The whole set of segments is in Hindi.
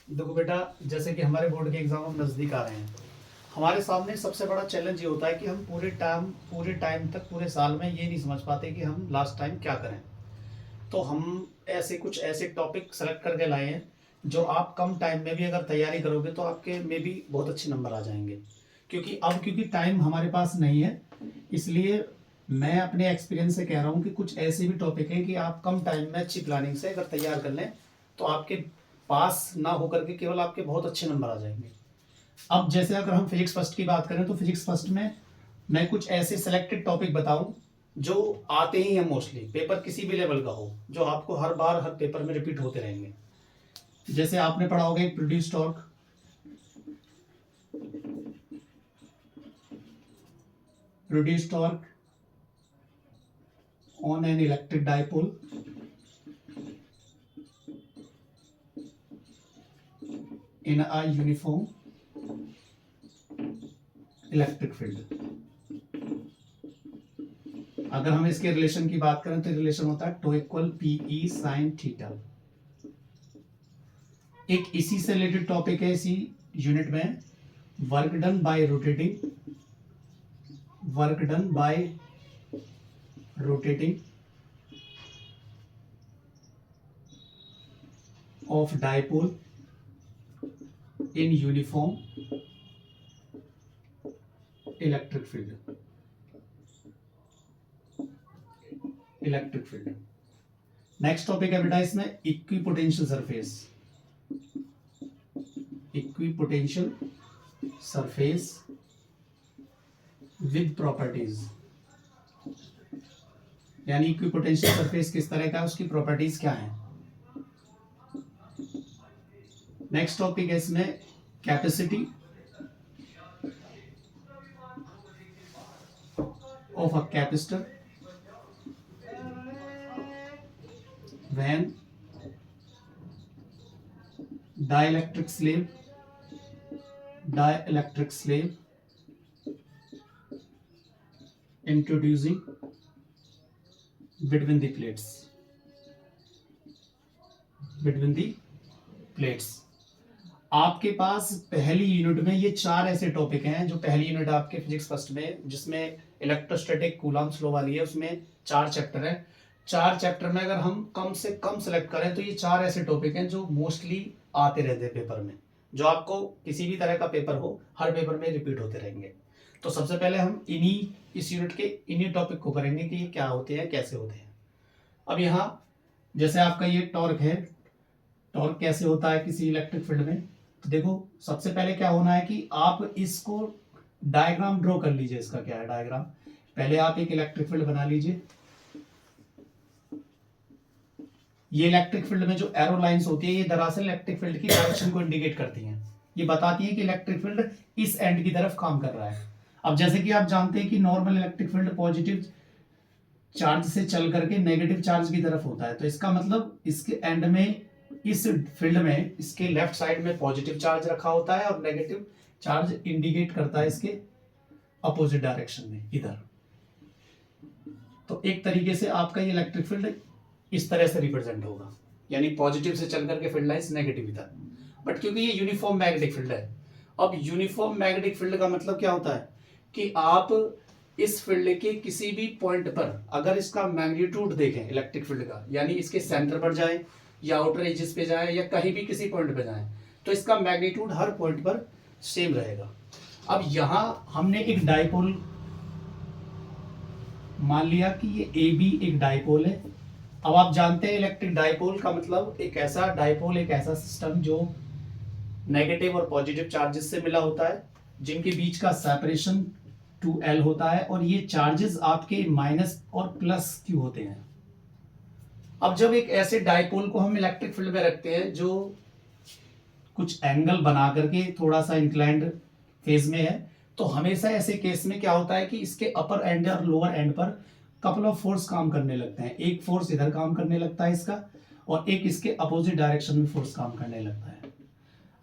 देखो बेटा, जैसे कि हमारे बोर्ड के एग्जाम हम नज़दीक आ रहे हैं, हमारे सामने सबसे बड़ा चैलेंज ये होता है कि हम पूरे टाइम तक पूरे साल में ये नहीं समझ पाते कि हम लास्ट टाइम क्या करें। तो हम ऐसे टॉपिक सेलेक्ट करके लाए हैं जो आप कम टाइम में भी अगर तैयारी करोगे तो आपके में भी बहुत अच्छे नंबर आ जाएंगे। क्योंकि टाइम हमारे पास नहीं है, इसलिए मैं अपने एक्सपीरियंस से कह रहा हूँ कि कुछ ऐसे भी टॉपिक हैं कि आप कम टाइम में अच्छी प्लानिंग से अगर तैयार कर लें तो आपके पास ना होकर के केवल आपके बहुत अच्छे नंबर आ जाएंगे। अब जैसे अगर हम फिजिक्स फर्स्ट की बात करें तो फिजिक्स फर्स्ट में मैं कुछ ऐसे सेलेक्टेड टॉपिक बताऊं जो आते ही हैं मोस्टली, पेपर किसी भी लेवल का हो, जो आपको हर बार हर पेपर में रिपीट होते रहेंगे। जैसे आपने पढ़ा होगा एक produce torque, on an electric dipole in a uniform electric field. अगर हम इसके रिलेशन की बात करें तो रिलेशन होता है tau equal p E sine theta. एक इसी से रिलेटेड टॉपिक है इसी यूनिट में, work done by rotating of dipole in uniform electric field. Next topic है बेटा इसमें इक्विपोटेंशियल सरफेस विद प्रॉपर्टीज। यानी इक्विपोटेंशियल सरफेस किस तरह का है, उसकी प्रॉपर्टीज क्या है। नेक्स्ट टॉपिक है इसमें capacity of a capacitor when dielectric slave introducing between the plates। आपके पास पहली यूनिट में ये 4 ऐसे टॉपिक हैं जो पहली यूनिट आपके फिजिक्स फर्स्ट में, जिसमें इलेक्ट्रोस्टैटिक कूलम्ब लॉ वाली है, उसमें 4 चैप्टर हैं। 4 चैप्टर में अगर हम कम से कम सेलेक्ट करें तो ये 4 ऐसे टॉपिक हैं जो मोस्टली आते रहते हैं पेपर में, जो आपको किसी भी तरह का पेपर हो हर पेपर में रिपीट होते रहेंगे। तो सबसे पहले हम इस यूनिट के इन्हीं टॉपिक को करेंगे कि ये क्या होते हैं, कैसे होते हैं। अब यहाँ जैसे आपका ये टॉर्क है, टॉर्क कैसे होता है किसी इलेक्ट्रिक फील्ड में, तो देखो सबसे पहले क्या होना है कि आप इसको डायग्राम ड्रॉ कर लीजिए। इसका क्या है डायग्राम, पहले आप एक इलेक्ट्रिक फील्ड बना लीजिए। ये इलेक्ट्रिक फील्ड में जो एरो लाइंस होती है ये दरअसल इलेक्ट्रिक फील्ड की डायरेक्शन को इंडिकेट करती हैं। ये बताती है कि इलेक्ट्रिक फील्ड इस एंड की तरफ काम कर रहा है। अब जैसे कि आप जानते हैं कि normal electric field positive charge से चल करके नेगेटिव चार्ज की तरफ होता है, तो इसका मतलब इसके एंड में, इस फील्ड में इसके लेफ्ट साइड में पॉजिटिव चार्ज रखा होता है और नेगेटिव चार्ज इंडिकेट करता है इसके अपोजिट डायरेक्शन में इधर। तो एक तरीके से आपका ये इलेक्ट्रिक फील्ड इस तरह से रिप्रेजेंट होगा, यानी पॉजिटिव से चल करके फील्ड लाइंस नेगेटिव इधर। बट क्योंकि ये यूनिफॉर्म मैग्नेटिक फील्ड है, अब यूनिफॉर्म मैग्नेटिक फील्ड का मतलब क्या होता है कि आप इस फील्ड के किसी भी पॉइंट पर अगर इसका मैग्नीट्यूड देखें इलेक्ट्रिक फील्ड का, यानी इसके सेंटर पर जाए या आउटर एजेस पे जाए या कहीं भी किसी पॉइंट पे जाए, तो इसका मैग्नीट्यूड हर पॉइंट पर सेम रहेगा। अब यहां हमने एक डाइपोल मान लिया कि ये ए बी एक डाइपोल है। अब आप जानते हैं इलेक्ट्रिक डाइपोल का मतलब एक ऐसा सिस्टम जो नेगेटिव और पॉजिटिव चार्जेस से मिला होता है, जिनके बीच का सेपरेशन 2L होता है, और ये चार्जेस आपके माइनस और प्लस क्यू होते हैं। अब जब एक ऐसे डाइपोल को हम इलेक्ट्रिक फील्ड में रखते हैं जो कुछ एंगल बना करके थोड़ा सा इंक्लाइंड फेज में है, तो हमेशा ऐसे केस में क्या होता है कि इसके अपर एंड और लोअर एंड पर कपल ऑफ फोर्स काम करने लगते हैं। एक फोर्स इधर काम करने लगता है इसका, और एक इसके अपोजिट डायरेक्शन में फोर्स काम करने लगता है।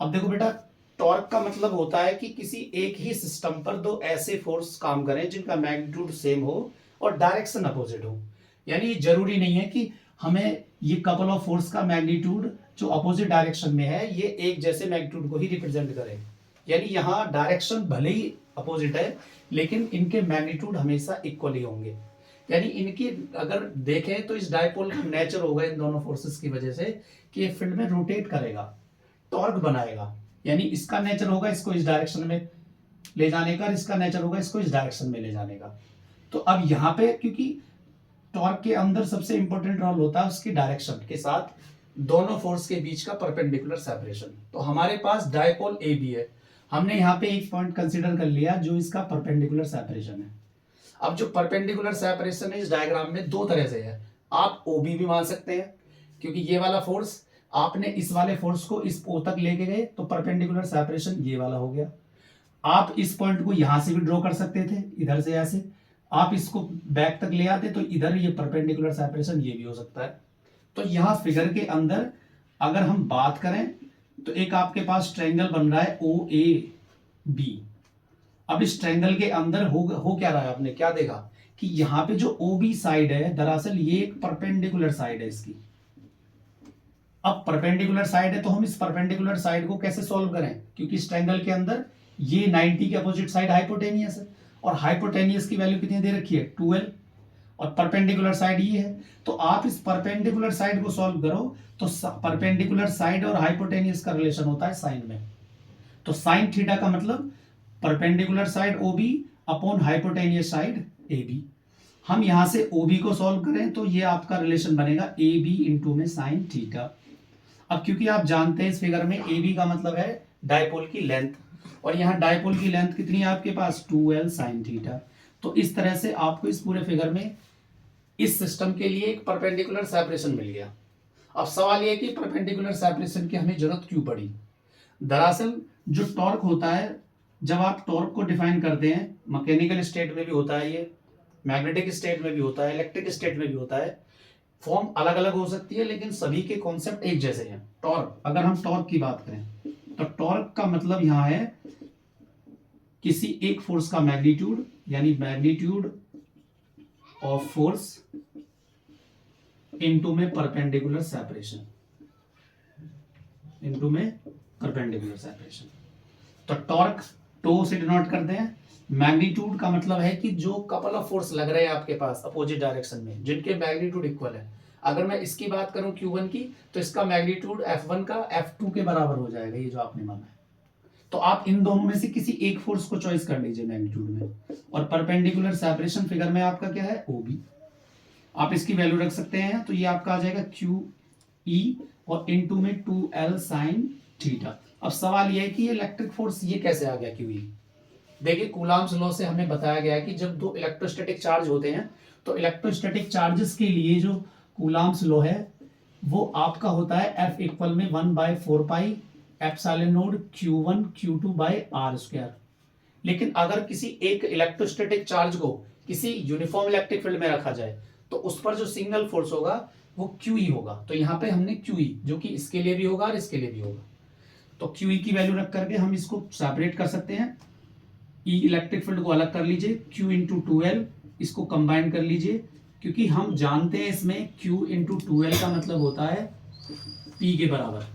अब देखो बेटा, टॉर्क का मतलब होता है कि किसी एक ही सिस्टम पर दो ऐसे फोर्स काम करें जिनका मैग्नीट्यूड सेम हो और डायरेक्शन अपोजिट हो। यानी जरूरी नहीं है कि हमें ये कपल ऑफ फोर्स का मैग्नीट्यूड जो अपोजिट डायरेक्शन में है ये एक जैसे मैग्नीट्यूड को ही रिप्रेजेंट करे, यानी यहाँ डायरेक्शन भले ही अपोजिट है लेकिन इनके मैग्नीट्यूड हमेशा इक्वल ही होंगे। यानी इनकी अगर देखें तो इस डायपोल का नेचर होगा इन दोनों फोर्सेस की वजह से कि ये फील्ड में रोटेट करेगा, टॉर्क बनाएगा, यानी इसका नेचर होगा इसको इस डायरेक्शन में ले जाने का और इसका नेचर होगा इसको इस डायरेक्शन में ले जाने का। तो अब यहाँ पे क्योंकि टॉर्क के अंदर सबसे इंपॉर्टेंट रोल होता है उसकी डायरेक्शन के साथ दोनों फोर्स के बीच का परपेंडिकुलर सेपरेशन। तो हमारे पास डायपोल ए बी है, हमने यहाँ पे एक पॉइंट कंसीडर कर लिया जो इसका परपेंडिकुलर सेपरेशन है। अब जो परपेंडिकुलर सेपरेशन है इस डायग्राम में दो तरह से है, आप ओबी भी मान सकते हैं क्योंकि ये वाला फोर्स आपने इस वाले फोर्स को इस ओ तक लेके गए तो परपेंडिकुलर सेपरेशन ये वाला हो गया। आप इस पॉइंट को यहां से भी ड्रॉ कर सकते थे, इधर से ऐसे आप इसको बैक तक ले आते तो इधर ये परपेंडिकुलर सेपरेशन ये भी हो सकता है। तो यहां फिगर के अंदर अगर हम बात करें तो एक आपके पास ट्रायंगल बन रहा है ओ ए बी। अब इस ट्रायंगल के अंदर हो क्या रहा है, आपने क्या देखा कि यहाँ पे जो ओ बी साइड है दरअसल ये एक परपेंडिकुलर साइड है इसकी। अब परपेंडिकुलर साइड है तो हम इस परपेंडिकुलर साइड को कैसे सॉल्व करें, क्योंकि इस ट्रायंगल के अंदर ये 90 के अपोजिट साइड हाइपोटेनियस है और हाइपोटेनियस की वैल्यू कितनी दे रखी है 12 और परपेंडिकुलर साइड ये है। तो आप इस परपेंडिकुलर साइड को सॉल्व करो तो परपेंडिकुलर साइड और हाइपोटेनियस का रिलेशन होता है साइन में। तो साइन थीटा का मतलब perpendicular side O B upon hypotenuse side A B. हम यहां से ओ बी को सॉल्व करें तो ये आपका रिलेशन बनेगा ए बी इंटू में साइन थीटा। अब क्योंकि आप जानते हैं इस फिगर में ए बी का मतलब है डायपोल की लेंथ और यहाँ डायपोल की लेंथ कितनी है आपके पास 2l साइन थीटा। तो इस तरह से आपको इस पूरे फिगर में इस सिस्टम के लिए एक परपेंडिकुलर सेपरेशन मिल गया। अब सवाल यह कि परपेंडिकुलर सेपरेशन की हमें जरूरत क्यों पड़ी। दरअसल जो टॉर्क होता है जब आप टॉर्क को डिफाइन करते हैं मैकेनिकल स्टेट में भी होता है, ये मैग्नेटिक स्टेट में भी होता है, इलेक्ट्रिक स्टेट में भी होता है, फॉर्म अलग अलग हो सकती है लेकिन सभी के कॉन्सेप्ट एक जैसे हैं। टॉर्क, अगर हम टॉर्क की बात करें तो टॉर्क का मतलब यहां है किसी एक फोर्स का मैग्नीट्यूड, यानी मैग्नीट्यूड ऑफ फोर्स इनटू में परपेंडिकुलर सेपरेशन, इनटू में परपेंडिकुलर सेपरेशन। तो टॉर्क टो से डिनोट करते हैं। मैग्नीट्यूड का मतलब है कि जो कपल ऑफ फोर्स लग रहे हैं आपके पास अपोजिट डायरेक्शन में जिनके मैग्नीट्यूड इक्वल है। अगर मैं इसकी बात करूं Q1 की तो इसका मैग्नीट्यूड F1 का F2 के बराबर हो जाएगा, ये जो आपने माना है। तो आप इन दोनों में से किसी एक फोर्स को चॉइस कर लीजिए मैग्नीट्यूड में। और परपेंडिकुलर सेपरेशन फिगर में आपका क्या है OB, आप इसकी वैल्यू रख सकते हैं तो ये आपका आ जाएगा QE और इनटू में 2l साइन थीटा। अब सवाल यह है कि ये इलेक्ट्रिक फोर्स ये कैसे आ गया QE। देखिए कूलॉम्स लॉ से हमें बताया गया है कि जब दो इलेक्ट्रोस्टैटिक चार्ज होते हैं तो इलेक्ट्रोस्टैटिक चार्जेस के लिए जो कूलॉम्स लॉ है वो आपका होता है F इक्वल में 1/4 pi epsilon naught Q1 Q2 by R square. लेकिन अगर किसी एक इलेक्ट्रोस्टैटिक चार्ज को किसी यूनिफॉर्म इलेक्ट्रिक फील्ड में रखा जाए तो उस पर जो सिंगल फोर्स होगा वो QE होगा। तो यहाँ पे हमने QE जो कि इसके लिए भी होगा और इसके लिए भी होगा, तो QE की वैल्यू रख करके हम इसको सेपरेट कर सकते हैं। E इलेक्ट्रिक फील्ड को अलग कर लीजिए, Q इंटू 2l इसको कंबाइन कर लीजिए क्योंकि हम जानते हैं इसमें Q इंटू 2l का मतलब होता है P के बराबर।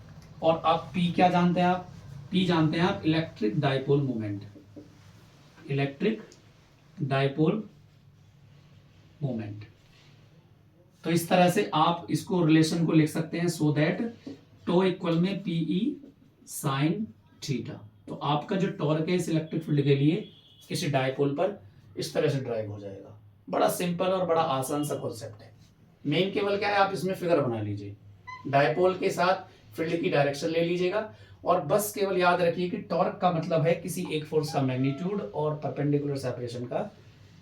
और आप P क्या जानते हैं, आप P जानते हैं आप electric dipole moment, electric dipole moment. तो इस तरह से आप इसको रिलेशन को लिख सकते हैं सो दैट टो इक्वल में PE साइन थीटा। तो आपका जो टॉर्क है इस इलेक्ट्रिक फील्ड के लिए किसी डायपोल पर इस तरह से ड्राइव हो जाएगा। बड़ा सिंपल और बड़ा आसान सा कॉन्सेप्ट है। मेन केवल क्या है, आप इसमें फिगर बना लीजिए, डायपोल के साथ फील्ड की डायरेक्शन ले लीजिएगा और बस केवल याद रखिए कि टॉर्क का मतलब है किसी एक फोर्स का मैग्नीट्यूड और परपेंडिकुलर सेपरेशन का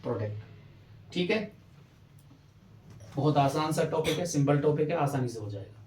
प्रोडक्ट। ठीक है, बहुत आसान सा टॉपिक है, सिंपल टॉपिक है, आसानी से हो जाएगा।